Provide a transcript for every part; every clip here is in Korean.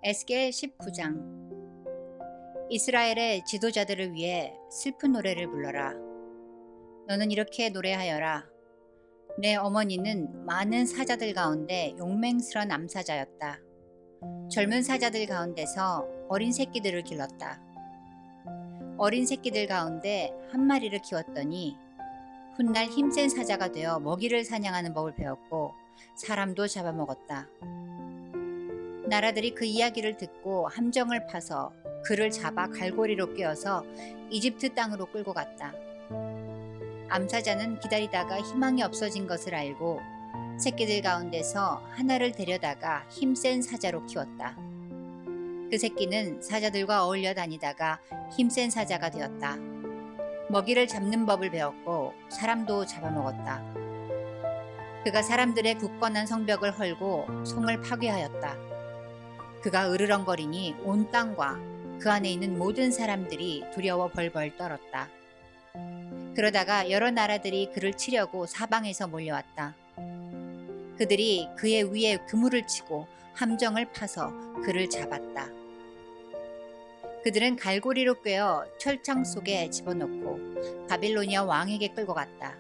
에스겔 19장. 이스라엘의 지도자들을 위해 슬픈 노래를 불러라. 너는 이렇게 노래하여라. 내 어머니는 많은 사자들 가운데 용맹스런 암사자였다. 젊은 사자들 가운데서 어린 새끼들을 길렀다. 어린 새끼들 가운데 한 마리를 키웠더니 훗날 힘센 사자가 되어 먹이를 사냥하는 법을 배웠고 사람도 잡아먹었다. 나라들이 그 이야기를 듣고 함정을 파서 그를 잡아 갈고리로 꿰어서 이집트 땅으로 끌고 갔다. 암사자는 기다리다가 희망이 없어진 것을 알고 새끼들 가운데서 하나를 데려다가 힘센 사자로 키웠다. 그 새끼는 사자들과 어울려 다니다가 힘센 사자가 되었다. 먹이를 잡는 법을 배웠고 사람도 잡아먹었다. 그가 사람들의 굳건한 성벽을 헐고 성을 파괴하였다. 그가 으르렁거리니 온 땅과 그 안에 있는 모든 사람들이 두려워 벌벌 떨었다. 그러다가 여러 나라들이 그를 치려고 사방에서 몰려왔다. 그들이 그의 위에 그물을 치고 함정을 파서 그를 잡았다. 그들은 갈고리로 꿰어 철창 속에 집어넣고 바빌로니아 왕에게 끌고 갔다.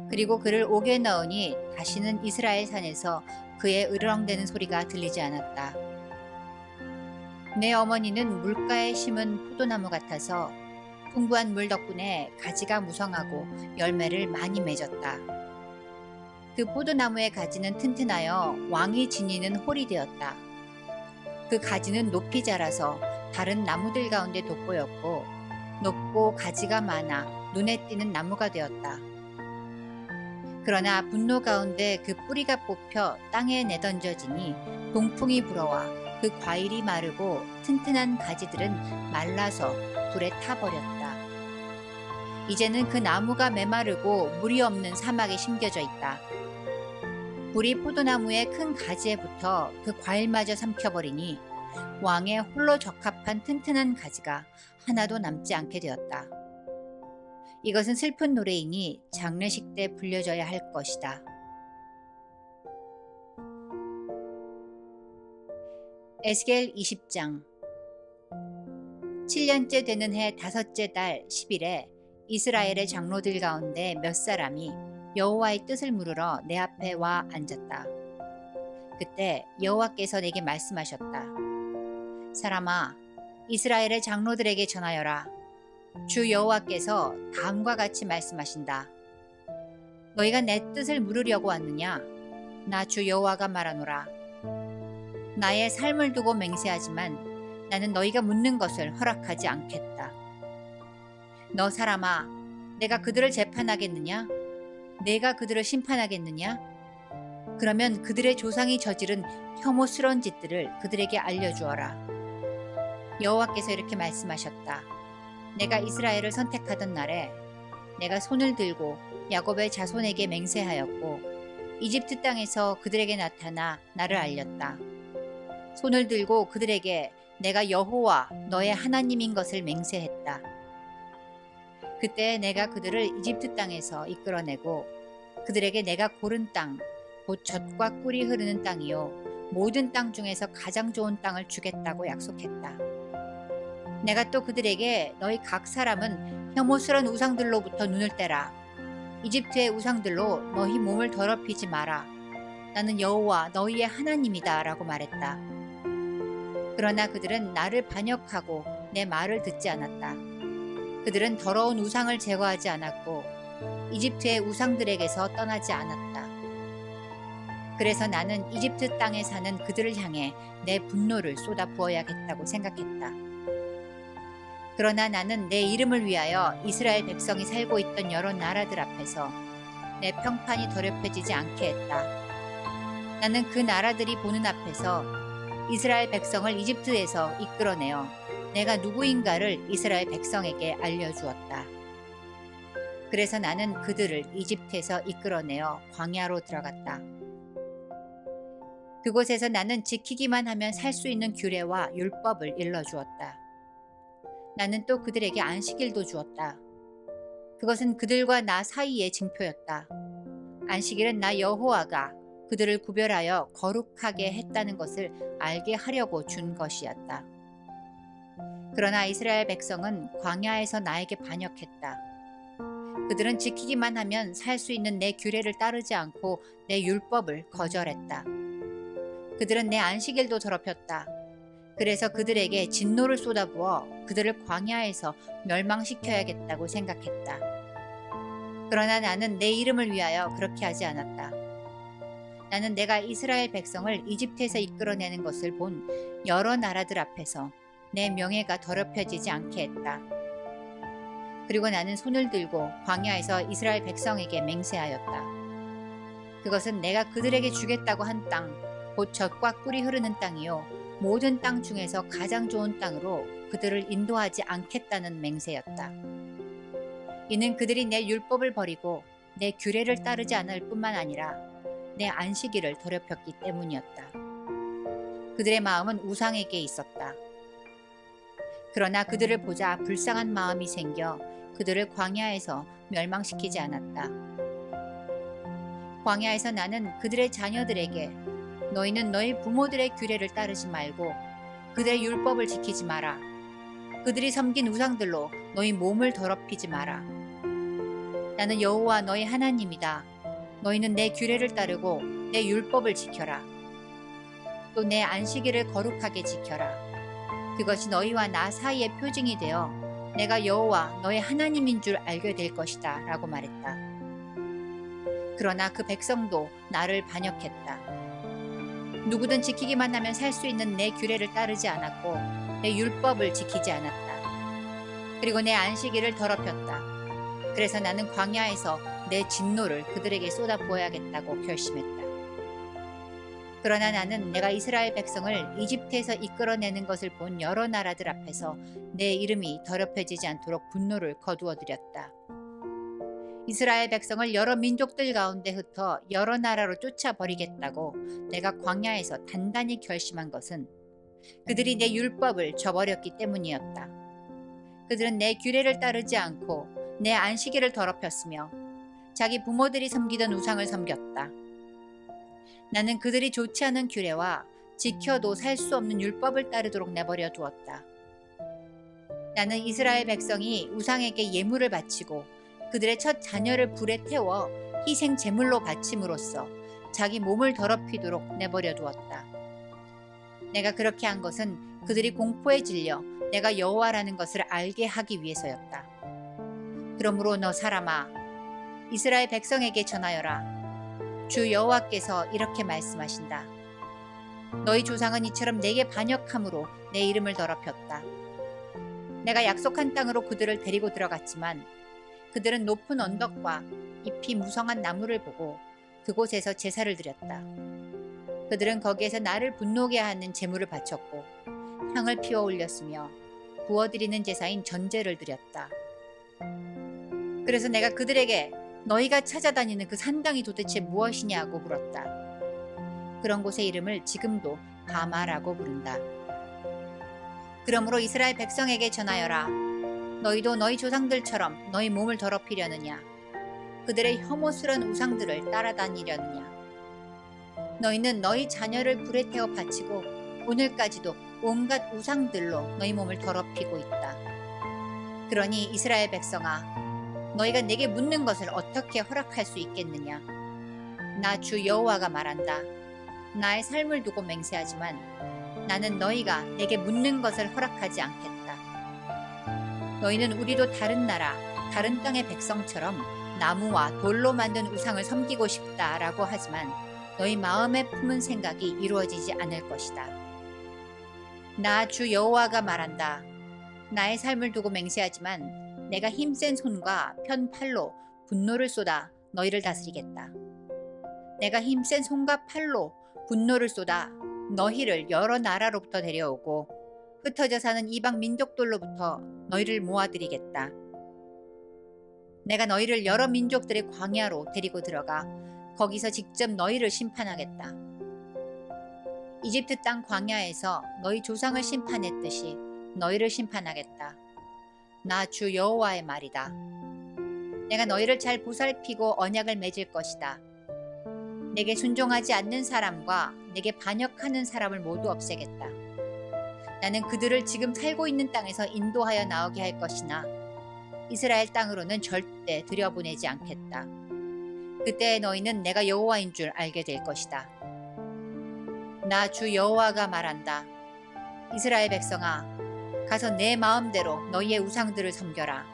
그리고 그를 옥에 넣으니 다시는 이스라엘 산에서 그의 으르렁대는 소리가 들리지 않았다. 내 어머니는 물가에 심은 포도나무 같아서 풍부한 물 덕분에 가지가 무성하고 열매를 많이 맺었다. 그 포도나무의 가지는 튼튼하여 왕이 지니는 홀이 되었다. 그 가지는 높이 자라서 다른 나무들 가운데 돋보였고 높고 가지가 많아 눈에 띄는 나무가 되었다. 그러나 분노 가운데 그 뿌리가 뽑혀 땅에 내던져지니 동풍이 불어와 그 과일이 마르고 튼튼한 가지들은 말라서 불에 타버렸다. 이제는 그 나무가 메마르고 물이 없는 사막에 심겨져 있다. 불이 포도나무의 큰 가지에 붙어 그 과일마저 삼켜버리니 왕의 홀로 적합한 튼튼한 가지가 하나도 남지 않게 되었다. 이것은 슬픈 노래이니 장례식 때 불려져야 할 것이다. 에스겔 20장. 7년째 되는 해 다섯째 달 10일에 이스라엘의 장로들 가운데 몇 사람이 여호와의 뜻을 물으러 내 앞에 와 앉았다. 그때 여호와께서 내게 말씀하셨다. 사람아, 이스라엘의 장로들에게 전하여라. 주 여호와께서 다음과 같이 말씀하신다. 너희가 내 뜻을 물으려고 왔느냐? 나 주 여호와가 말하노라. 나의 삶을 두고 맹세하지만 나는 너희가 묻는 것을 허락하지 않겠다. 너 사람아, 내가 그들을 재판하겠느냐? 내가 그들을 심판하겠느냐? 그러면 그들의 조상이 저지른 혐오스러운 짓들을 그들에게 알려주어라. 여호와께서 이렇게 말씀하셨다. 내가 이스라엘을 선택하던 날에 내가 손을 들고 야곱의 자손에게 맹세하였고 이집트 땅에서 그들에게 나타나 나를 알렸다. 손을 들고 그들에게 내가 여호와 너의 하나님인 것을 맹세했다. 그때 내가 그들을 이집트 땅에서 이끌어내고 그들에게 내가 고른 땅, 곧 젖과 꿀이 흐르는 땅이요 모든 땅 중에서 가장 좋은 땅을 주겠다고 약속했다. 내가 또 그들에게 너희 각 사람은 혐오스러운 우상들로부터 눈을 떼라. 이집트의 우상들로 너희 몸을 더럽히지 마라. 나는 여호와 너희의 하나님이다 라고 말했다. 그러나 그들은 나를 반역하고 내 말을 듣지 않았다. 그들은 더러운 우상을 제거하지 않았고 이집트의 우상들에게서 떠나지 않았다. 그래서 나는 이집트 땅에 사는 그들을 향해 내 분노를 쏟아 부어야겠다고 생각했다. 그러나 나는 내 이름을 위하여 이스라엘 백성이 살고 있던 여러 나라들 앞에서 내 평판이 더럽혀지지 않게 했다. 나는 그 나라들이 보는 앞에서 이스라엘 백성을 이집트에서 이끌어내어 내가 누구인가를 이스라엘 백성에게 알려주었다. 그래서 나는 그들을 이집트에서 이끌어내어 광야로 들어갔다. 그곳에서 나는 지키기만 하면 살 수 있는 규례와 율법을 일러주었다. 나는 또 그들에게 안식일도 주었다. 그것은 그들과 나 사이의 징표였다. 안식일은 나 여호와가 그들을 구별하여 거룩하게 했다는 것을 알게 하려고 준 것이었다. 그러나 이스라엘 백성은 광야에서 나에게 반역했다. 그들은 지키기만 하면 살 수 있는 내 규례를 따르지 않고 내 율법을 거절했다. 그들은 내 안식일도 더럽혔다. 그래서 그들에게 진노를 쏟아부어 그들을 광야에서 멸망시켜야겠다고 생각했다. 그러나 나는 내 이름을 위하여 그렇게 하지 않았다. 나는 내가 이스라엘 백성을 이집트에서 이끌어내는 것을 본 여러 나라들 앞에서 내 명예가 더럽혀지지 않게 했다. 그리고 나는 손을 들고 광야에서 이스라엘 백성에게 맹세하였다. 그것은 내가 그들에게 주겠다고 한 땅, 곧 젖과 꿀이 흐르는 땅이요 모든 땅 중에서 가장 좋은 땅으로 그들을 인도하지 않겠다는 맹세였다. 이는 그들이 내 율법을 버리고 내 규례를 따르지 않을 뿐만 아니라 내 안식일을 더럽혔기 때문이었다. 그들의 마음은 우상에게 있었다. 그러나 그들을 보자 불쌍한 마음이 생겨 그들을 광야에서 멸망시키지 않았다. 광야에서 나는 그들의 자녀들에게 너희는 너희 부모들의 규례를 따르지 말고 그들의 율법을 지키지 마라. 그들이 섬긴 우상들로 너희 몸을 더럽히지 마라. 나는 여호와 너희 하나님이다. 너희는 내 규례를 따르고 내 율법을 지켜라. 또 내 안식일을 거룩하게 지켜라. 그것이 너희와 나 사이의 표징이 되어 내가 여호와 너희 하나님인 줄 알게 될 것이다 라고 말했다. 그러나 그 백성도 나를 반역했다. 누구든 지키기만 하면 살 수 있는 내 규례를 따르지 않았고 내 율법을 지키지 않았다. 그리고 내 안식일을 더럽혔다. 그래서 나는 광야에서 내 진노를 그들에게 쏟아부어야겠다고 결심했다. 그러나 나는 내가 이스라엘 백성을 이집트에서 이끌어내는 것을 본 여러 나라들 앞에서 내 이름이 더럽혀지지 않도록 분노를 거두어들였다. 이스라엘 백성을 여러 민족들 가운데 흩어 여러 나라로 쫓아버리겠다고 내가 광야에서 단단히 결심한 것은 그들이 내 율법을 저버렸기 때문이었다. 그들은 내 규례를 따르지 않고 내 안식일을 더럽혔으며 자기 부모들이 섬기던 우상을 섬겼다. 나는 그들이 좋지 않은 규례와 지켜도 살 수 없는 율법을 따르도록 내버려 두었다. 나는 이스라엘 백성이 우상에게 예물을 바치고 그들의 첫 자녀를 불에 태워 희생 제물로 바침으로써 자기 몸을 더럽히도록 내버려 두었다. 내가 그렇게 한 것은 그들이 공포에 질려 내가 여호와라는 것을 알게 하기 위해서였다. 그러므로 너 사람아, 이스라엘 백성에게 전하여라. 주 여호와께서 이렇게 말씀하신다. 너희 조상은 이처럼 내게 반역함으로 내 이름을 더럽혔다. 내가 약속한 땅으로 그들을 데리고 들어갔지만 그들은 높은 언덕과 잎이 무성한 나무를 보고 그곳에서 제사를 드렸다. 그들은 거기에서 나를 분노게 하는 제물을 바쳤고 향을 피워 올렸으며 부어드리는 제사인 전제를 드렸다. 그래서 내가 그들에게 너희가 찾아다니는 그 산당이 도대체 무엇이냐고 물었다. 그런 곳의 이름을 지금도 바마라고 부른다. 그러므로 이스라엘 백성에게 전하여라. 너희도 너희 조상들처럼 너희 몸을 더럽히려느냐? 그들의 혐오스러운 우상들을 따라다니려느냐? 너희는 너희 자녀를 불에 태워 바치고 오늘까지도 온갖 우상들로 너희 몸을 더럽히고 있다. 그러니 이스라엘 백성아, 너희가 내게 묻는 것을 어떻게 허락할 수 있겠느냐? 나 주 여호와가 말한다. 나의 삶을 두고 맹세하지만 나는 너희가 내게 묻는 것을 허락하지 않겠다. 너희는 우리도 다른 나라, 다른 땅의 백성처럼 나무와 돌로 만든 우상을 섬기고 싶다라고 하지만 너희 마음에 품은 생각이 이루어지지 않을 것이다. 나 주 여호와가 말한다. 나의 삶을 두고 맹세하지만 내가 힘센 손과 편 팔로 분노를 쏟아 너희를 다스리겠다. 내가 힘센 손과 팔로 분노를 쏟아 너희를 여러 나라로부터 데려오고 흩어져 사는 이방 민족들로부터 너희를 모아들이겠다. 내가 너희를 여러 민족들의 광야로 데리고 들어가 거기서 직접 너희를 심판하겠다. 이집트 땅 광야에서 너희 조상을 심판했듯이 너희를 심판하겠다. 나 주 여호와의 말이다. 내가 너희를 잘 보살피고 언약을 맺을 것이다. 내게 순종하지 않는 사람과 내게 반역하는 사람을 모두 없애겠다. 나는 그들을 지금 살고 있는 땅에서 인도하여 나오게 할 것이나 이스라엘 땅으로는 절대 들여보내지 않겠다. 그때 너희는 내가 여호와인 줄 알게 될 것이다. 나 주 여호와가 말한다. 이스라엘 백성아, 가서 내 마음대로 너희의 우상들을 섬겨라.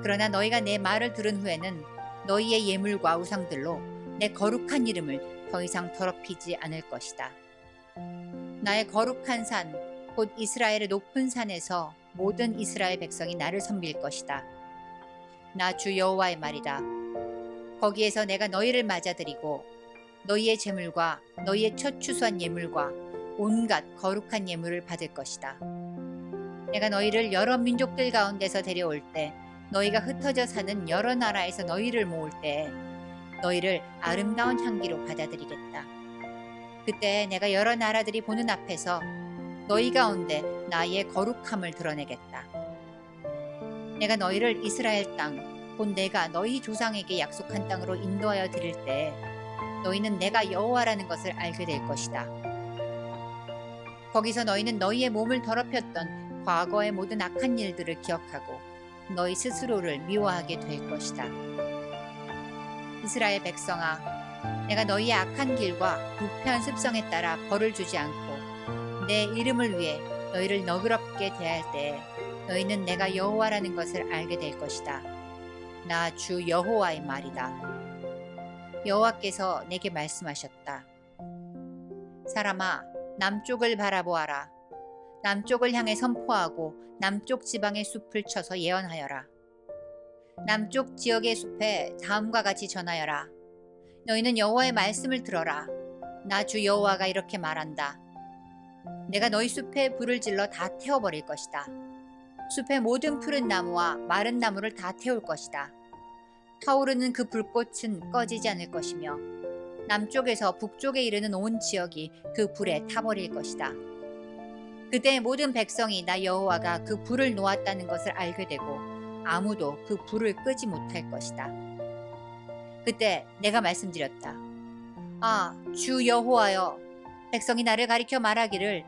그러나 너희가 내 말을 들은 후에는 너희의 예물과 우상들로 내 거룩한 이름을 더 이상 더럽히지 않을 것이다. 나의 거룩한 산, 곧 이스라엘의 높은 산에서 모든 이스라엘 백성이 나를 섬길 것이다. 나 주 여호와의 말이다. 거기에서 내가 너희를 맞아들이고 너희의 제물과 너희의 첫 추수한 예물과 온갖 거룩한 예물을 받을 것이다. 내가 너희를 여러 민족들 가운데서 데려올 때 너희가 흩어져 사는 여러 나라에서 너희를 모을 때 너희를 아름다운 향기로 받아들이겠다. 그때 내가 여러 나라들이 보는 앞에서 너희 가운데 나의 거룩함을 드러내겠다. 내가 너희를 이스라엘 땅, 곧 내가 너희 조상에게 약속한 땅으로 인도하여 드릴 때 너희는 내가 여호와라는 것을 알게 될 것이다. 거기서 너희는 너희의 몸을 더럽혔던 과거의 모든 악한 일들을 기억하고 너희 스스로를 미워하게 될 것이다. 이스라엘 백성아, 내가 너희의 악한 길과 부패한 습성에 따라 벌을 주지 않고 내 이름을 위해 너희를 너그럽게 대할 때 너희는 내가 여호와라는 것을 알게 될 것이다. 나 주 여호와의 말이다. 여호와께서 내게 말씀하셨다. 사람아, 남쪽을 바라보아라. 남쪽을 향해 선포하고 남쪽 지방의 숲을 쳐서 예언하여라. 남쪽 지역의 숲에 다음과 같이 전하여라. 너희는 여호와의 말씀을 들어라. 나 주 여호와가 이렇게 말한다. 내가 너희 숲에 불을 질러 다 태워버릴 것이다. 숲의 모든 푸른 나무와 마른 나무를 다 태울 것이다. 타오르는 그 불꽃은 꺼지지 않을 것이며 남쪽에서 북쪽에 이르는 온 지역이 그 불에 타버릴 것이다. 그때 모든 백성이 나 여호와가 그 불을 놓았다는 것을 알게 되고 아무도 그 불을 끄지 못할 것이다. 그때 내가 말씀드렸다. 아, 주 여호와여, 백성이 나를 가리켜 말하기를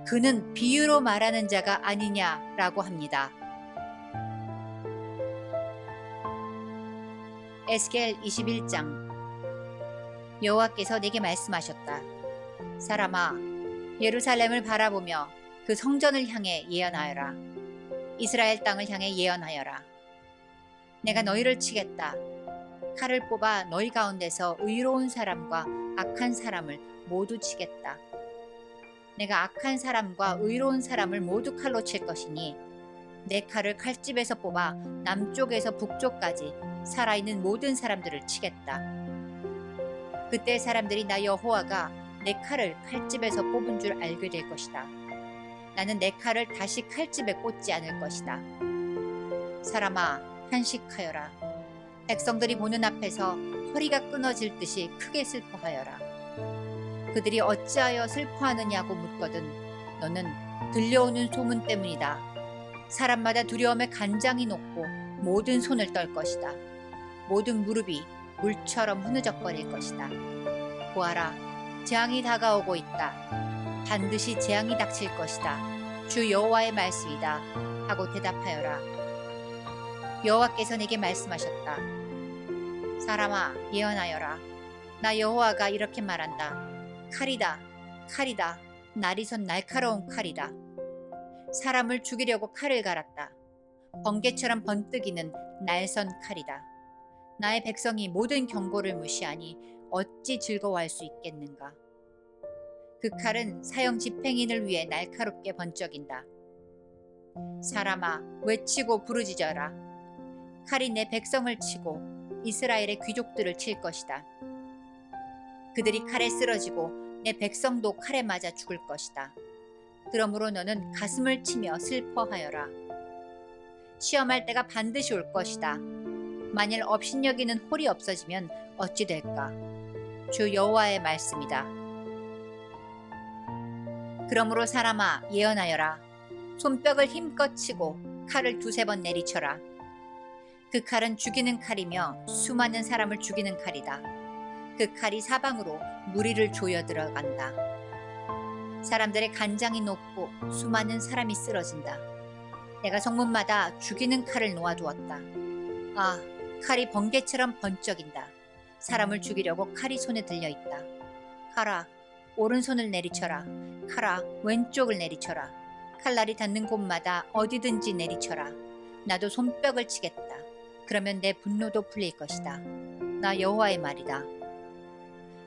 그는 비유로 말하는 자가 아니냐라고 합니다. 에스겔 21장. 여호와께서 내게 말씀하셨다. 사람아, 예루살렘을 바라보며 그 성전을 향해 예언하여라. 이스라엘 땅을 향해 예언하여라. 내가 너희를 치겠다. 칼을 뽑아 너희 가운데서 의로운 사람과 악한 사람을 모두 치겠다. 내가 악한 사람과 의로운 사람을 모두 칼로 칠 것이니 내 칼을 칼집에서 뽑아 남쪽에서 북쪽까지 살아있는 모든 사람들을 치겠다. 그때 사람들이 나 여호와가 내 칼을 칼집에서 뽑은 줄 알게 될 것이다. 나는 내 칼을 다시 칼집에 꽂지 않을 것이다. 사람아, 탄식하여라. 백성들이 보는 앞에서 허리가 끊어질 듯이 크게 슬퍼하여라. 그들이 어찌하여 슬퍼하느냐고 묻거든 너는 들려오는 소문 때문이다. 사람마다 두려움에 간장이 녹고 모든 손을 떨 것이다. 모든 무릎이 물처럼 흐느적거릴 것이다. 보아라, 재앙이 다가오고 있다. 반드시 재앙이 닥칠 것이다. 주 여호와의 말씀이다. 하고 대답하여라. 여호와께서 내게 말씀하셨다. 사람아, 예언하여라. 나 여호와가 이렇게 말한다. 칼이다, 칼이다. 날이 선 날카로운 칼이다. 사람을 죽이려고 칼을 갈았다. 번개처럼 번뜩이는 날선 칼이다. 나의 백성이 모든 경고를 무시하니 어찌 즐거워할 수 있겠는가. 그 칼은 사형 집행인을 위해 날카롭게 번쩍인다. 사람아, 외치고 부르짖어라. 칼이 내 백성을 치고 이스라엘의 귀족들을 칠 것이다. 그들이 칼에 쓰러지고 내 백성도 칼에 맞아 죽을 것이다. 그러므로 너는 가슴을 치며 슬퍼하여라. 시험할 때가 반드시 올 것이다. 만일 업신여기는 홀이 없어지면 어찌 될까? 주 여호와의 말씀이다. 그러므로 사람아, 예언하여라. 손뼉을 힘껏 치고 칼을 두세 번 내리쳐라. 그 칼은 죽이는 칼이며 수많은 사람을 죽이는 칼이다. 그 칼이 사방으로 무리를 조여 들어간다. 사람들의 간장이 녹고 수많은 사람이 쓰러진다. 내가 성문마다 죽이는 칼을 놓아두었다. 아, 칼이 번개처럼 번쩍인다. 사람을 죽이려고 칼이 손에 들려있다. 칼아, 오른손을 내리쳐라. 칼아, 왼쪽을 내리쳐라. 칼날이 닿는 곳마다 어디든지 내리쳐라. 나도 손뼉을 치겠다. 그러면 내 분노도 풀릴 것이다. 나 여호와의 말이다.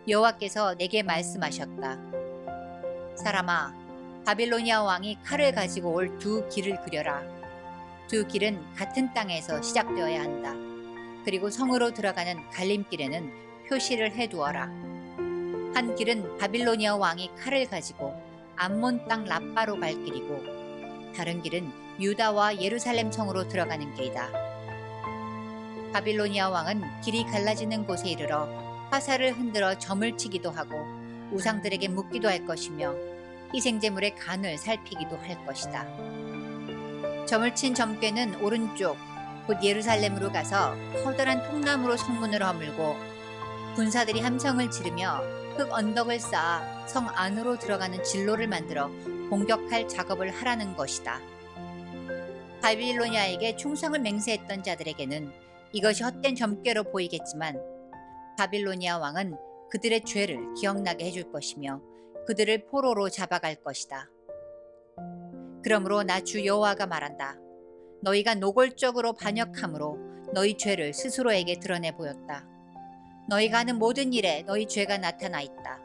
여호와께서 내게 말씀하셨다. 사람아, 바빌로니아 왕이 칼을 가지고 올 두 길을 그려라. 두 길은 같은 땅에서 시작되어야 한다. 그리고 성으로 들어가는 갈림길에는 표시를 해두어라. 한 길은 바빌로니아 왕이 칼을 가지고 암몬 땅 라빠로 갈 길이고, 다른 길은 유다와 예루살렘 성으로 들어가는 길이다. 바빌로니아 왕은 길이 갈라지는 곳에 이르러 화살을 흔들어 점을 치기도 하고 우상들에게 묻기도 할 것이며 희생제물의 간을 살피기도 할 것이다. 점을 친 점괘는 오른쪽 곧 예루살렘으로 가서 커다란 통나무로 성문을 허물고 군사들이 함성을 지르며 흙 언덕을 쌓아 성 안으로 들어가는 진로를 만들어 공격할 작업을 하라는 것이다. 바빌로니아에게 충성을 맹세했던 자들에게는 이것이 헛된 점괘로 보이겠지만 바빌로니아 왕은 그들의 죄를 기억나게 해줄 것이며 그들을 포로로 잡아갈 것이다. 그러므로 나 주 여호와가 말한다. 너희가 노골적으로 반역함으로 너희 죄를 스스로에게 드러내 보였다. 너희가 하는 모든 일에 너희 죄가 나타나 있다.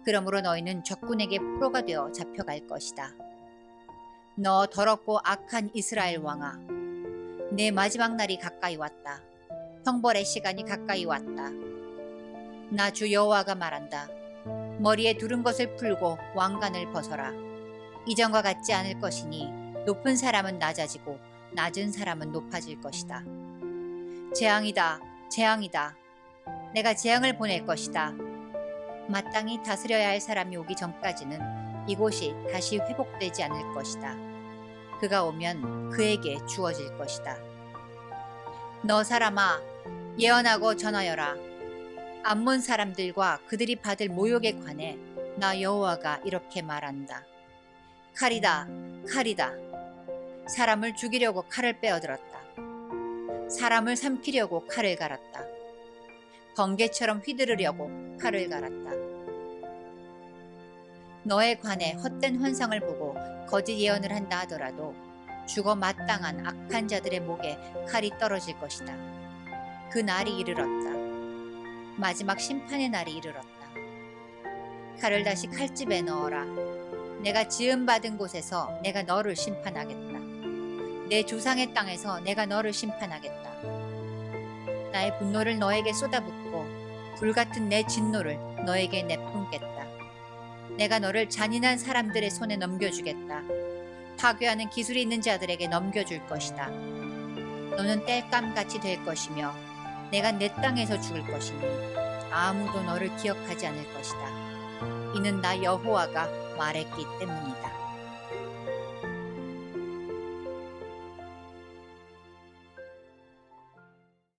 그러므로 너희는 적군에게 포로가 되어 잡혀갈 것이다. 너 더럽고 악한 이스라엘 왕아, 내 마지막 날이 가까이 왔다. 형벌의 시간이 가까이 왔다. 나 주 여호와가 말한다. 머리에 두른 것을 풀고 왕관을 벗어라. 이전과 같지 않을 것이니 높은 사람은 낮아지고 낮은 사람은 높아질 것이다. 재앙이다, 재앙이다. 내가 재앙을 보낼 것이다. 마땅히 다스려야 할 사람이 오기 전까지는 이곳이 다시 회복되지 않을 것이다. 그가 오면 그에게 주어질 것이다. 너 사람아, 예언하고 전하여라. 암몬 사람들과 그들이 받을 모욕에 관해 나 여호와가 이렇게 말한다. 칼이다, 칼이다. 사람을 죽이려고 칼을 빼어들었다. 사람을 삼키려고 칼을 갈았다. 번개처럼 휘두르려고 칼을 갈았다. 너에 관해 헛된 환상을 보고 거짓 예언을 한다 하더라도 죽어 마땅한 악한 자들의 목에 칼이 떨어질 것이다. 그 날이 이르렀다. 마지막 심판의 날이 이르렀다. 칼을 다시 칼집에 넣어라. 내가 지음받은 곳에서 내가 너를 심판하겠다. 내 조상의 땅에서 내가 너를 심판하겠다. 나의 분노를 너에게 쏟아붓고 불같은 내 진노를 너에게 내뿜겠다. 내가 너를 잔인한 사람들의 손에 넘겨주겠다. 파괴하는 기술이 있는 자들에게 넘겨줄 것이다. 너는 땔감같이 될 것이며 내가 내 땅에서 죽을 것이니 아무도 너를 기억하지 않을 것이다. 이는 나 여호와가 말했기 때문이다.